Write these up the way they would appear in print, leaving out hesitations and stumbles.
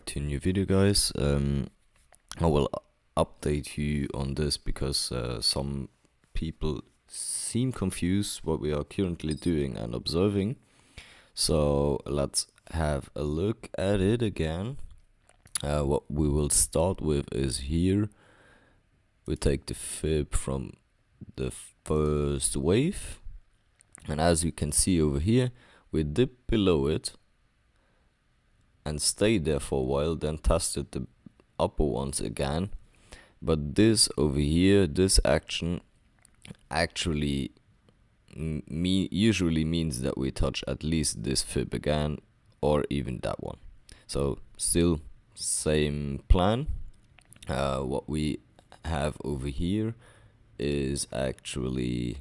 to a new video, guys. I will update you on this because some people seem confused what we are currently doing and observing. So let's have a look at it again. What we will start with is here. We take the fib from the first wave, and as you can see over here, we dip below it and stayed there for a while, then tested the upper ones again. But this over here, this action actually usually means that we touch at least this fib again, or even that one. So still same plan. What we have over here is actually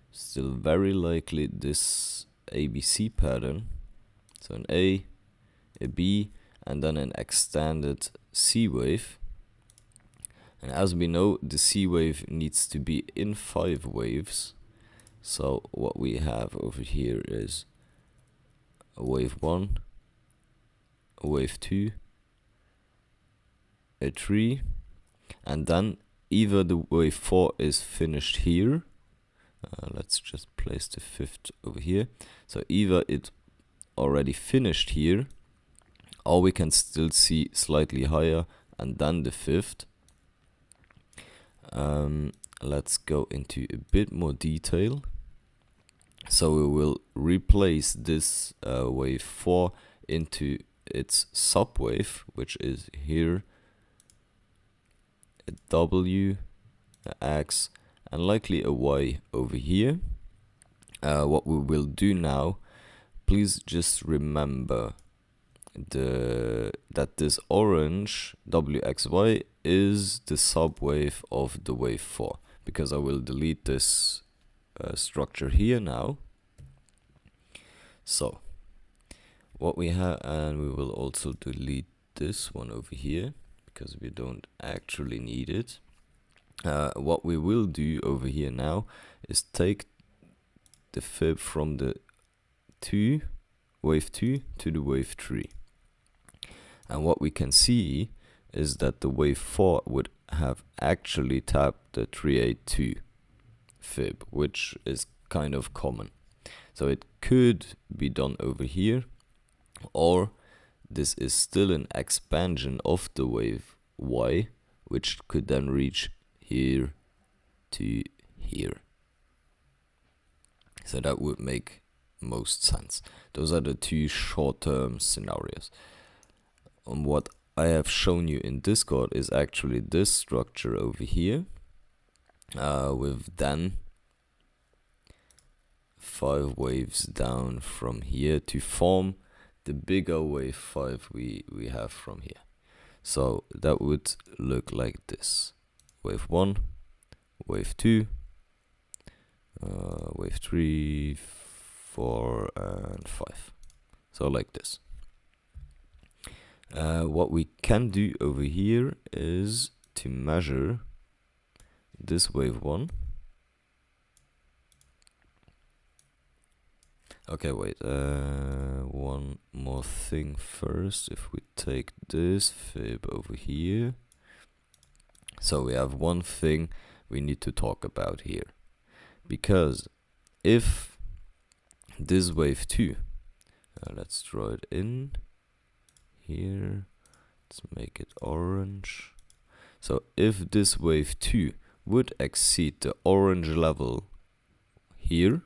still very likely this ABC pattern. So an A, a B, and then an extended C wave. And as we know, the C wave needs to be in 5 waves. So what we have over here is a wave 1, a wave 2, a 3, and then either the wave 4 is finished here. Let's just place the 5th over here. So either it already finished here, or we can still see slightly higher and then the 5th. Let's go into a bit more detail. So we will replace this wave 4 into its subwave, which is here, a W, a X, and likely a Y over here. What we will do now, please just remember that this orange WXY is the subwave of the wave 4, because I will delete this structure here now. So what we have, and we will also delete this one over here because we don't actually need it. What we will do over here now is take the fib from the wave 2 to the wave 3. And what we can see is that the wave 4 would have actually tapped the 382 fib, which is kind of common. So it could be done over here, or this is still an expansion of the wave Y, which could then reach here to here. So that would make most sense. Those are the two short-term scenarios. What I have shown you in Discord is actually this structure over here, with then 5 waves down from here to form the bigger wave 5 we have from here. So that would look like this: wave 1, wave 2, wave 3, 4, and 5. So like this. What we can do over here is to measure this wave 1. Okay, wait, one more thing first. If we take this fib over here, so we have one thing we need to talk about here, because if this wave 2, let's draw it in here, let's make it orange. So if this wave 2 would exceed the orange level here,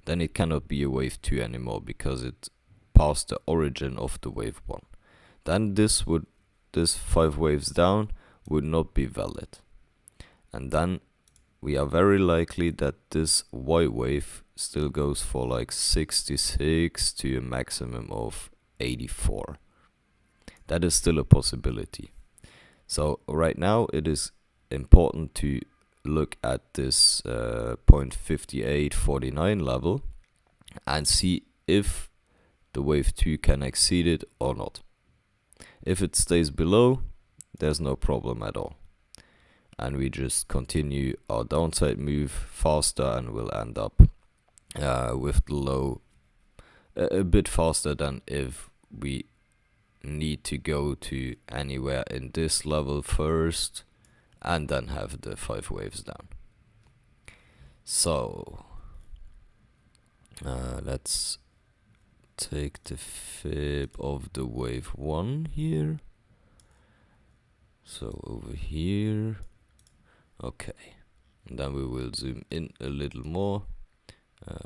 then it cannot be a wave 2 anymore, because it passed the origin of the wave 1. Then this 5 waves down would not be valid. And then we are very likely that this Y wave still goes for like 66 to a maximum of 84. That is still a possibility. So right now it is important to look at this 0.5849 level and see if the wave 2 can exceed it or not. If it stays below, there's no problem at all, and we just continue our downside move faster, and we'll end up with the low a bit faster than if we need to go to anywhere in this level first and then have the 5 waves down. So let's take the fib of the wave 1 here. So over here. Okay. And then we will zoom in a little more.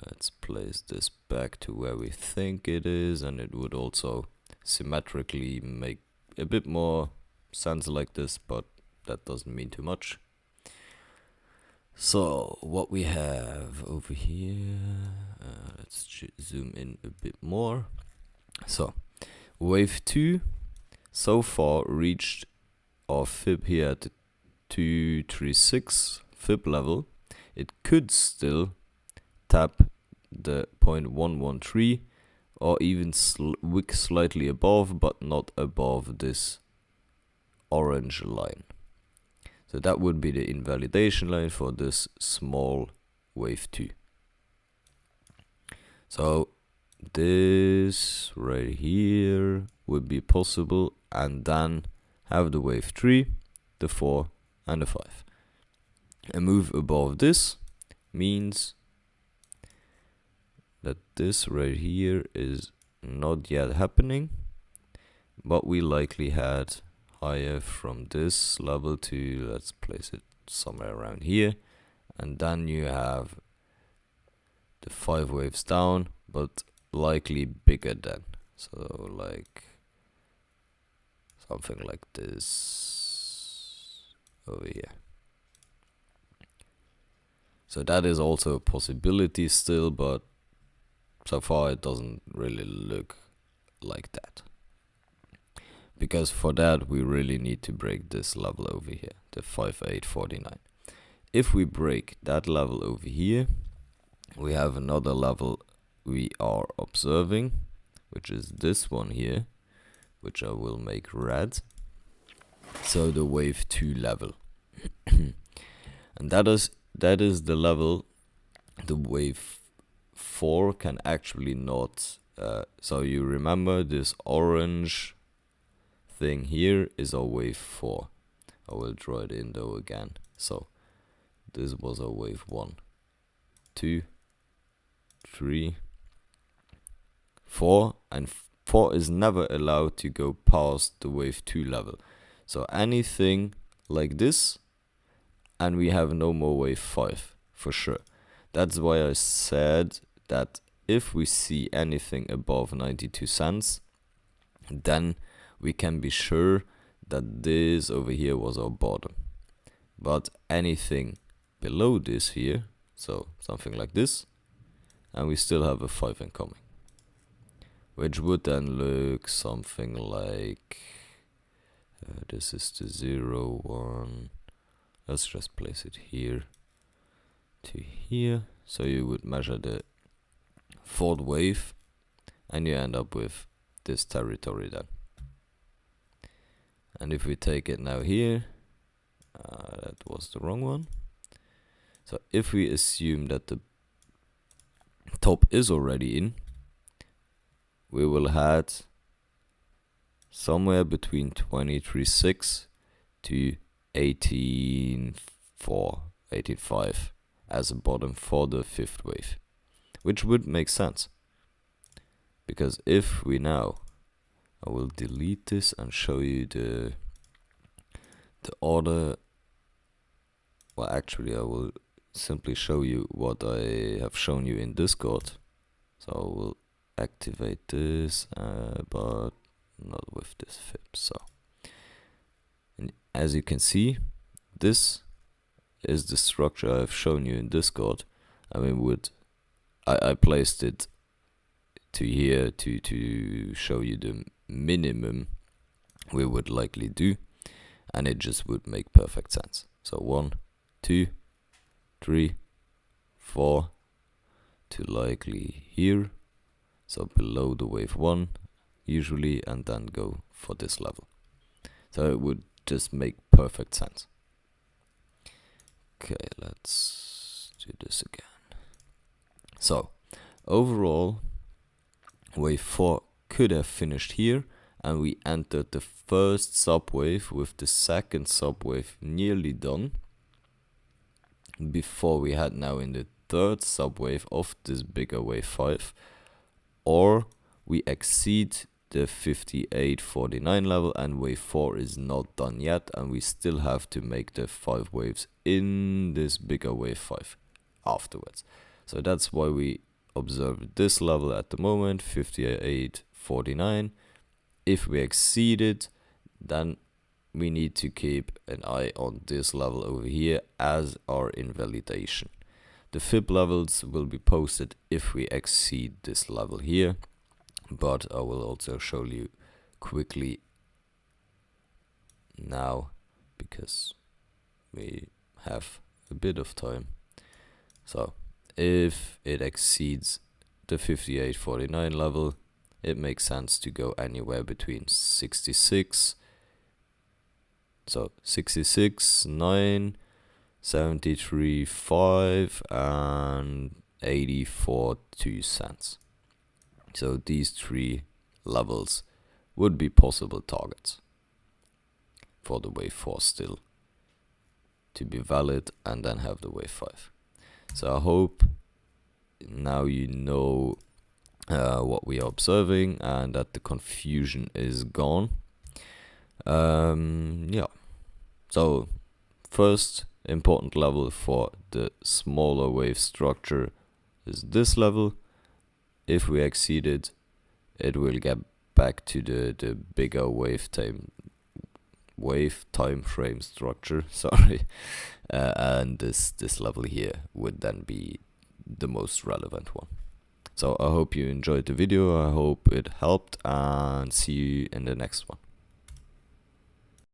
Let's place this back to where we think it is, and it would also symmetrically make a bit more sense like this, but that doesn't mean too much. So what we have over here, let's zoom in a bit more. So wave 2 so far reached our fib here at the 236 fib level. It could still tap the 0.113 or even wick slightly above, but not above this orange line. So that would be the invalidation line for this small wave 2. So this right here would be possible, and then have the wave 3, the 4 and the 5. A move above this means that this right here is not yet happening, but we likely had higher from this level to, let's place it somewhere around here, and then you have the 5 waves down, but likely bigger than. So like something like this over here. So that is also a possibility still, but so far it doesn't really look like that. Because for that we really need to break this level over here, the 5849. If we break that level over here, we have another level we are observing, which is this one here, which I will make red. So the wave 2 level. And that is the level the wave 4 can actually not. So you remember this orange thing here is our wave 4. I will draw it in though again. So this was our wave 1, 2, 3, 4, and 4 is never allowed to go past the wave 2 level. So anything like this, and we have no more wave 5 for sure. That's why I said that if we see anything above 92 cents, then we can be sure that this over here was our bottom. But anything below this here, so something like this, and we still have a 5 incoming, which would then look something like this is the 0, 1. Let's just place it here to here. So you would measure the 4th wave, and you end up with this territory then. And if we take it now here, that was the wrong one. So if we assume that the top is already in, we will have somewhere between 23.6 to 18.4, 18.5 as a bottom for the 5th wave, which would make sense. Because if we now, I will delete this and show you the order. Well, actually I will simply show you what I have shown you in Discord. So I will activate this, but not with this fib. So, and as you can see, this is the structure I've shown you in Discord. I mean, I placed it to here to show you the minimum we would likely do, and it just would make perfect sense. So 1, 2, 3, 4 to likely here, so below the wave 1 usually, and then go for this level. So it would just make perfect sense. Okay, let's do this again. So overall, wave 4 could have finished here and we entered the first subwave with the second subwave nearly done, before we head now in the third subwave of this bigger wave 5, or we exceed the 58.49 level and wave 4 is not done yet, and we still have to make the 5 waves in this bigger wave 5 afterwards. So that's why we observe this level at the moment, 58.49. If we exceed it, then we need to keep an eye on this level over here as our invalidation. The fib levels will be posted if we exceed this level here, but I will also show you quickly now because we have a bit of time. So if it exceeds the 58.49 level, it makes sense to go anywhere between 66, 9, 73.5 and 84.2 cents. So these 3 levels would be possible targets for the wave 4 still to be valid, and then have the wave 5. So I hope now you know what we are observing and that the confusion is gone. Yeah. So first important level for the smaller wave structure is this level. If we exceed it, it will get back to the bigger wave time frame structure. Sorry, and this level here would then be the most relevant one. So I hope you enjoyed the video. I hope it helped, and see you in the next one.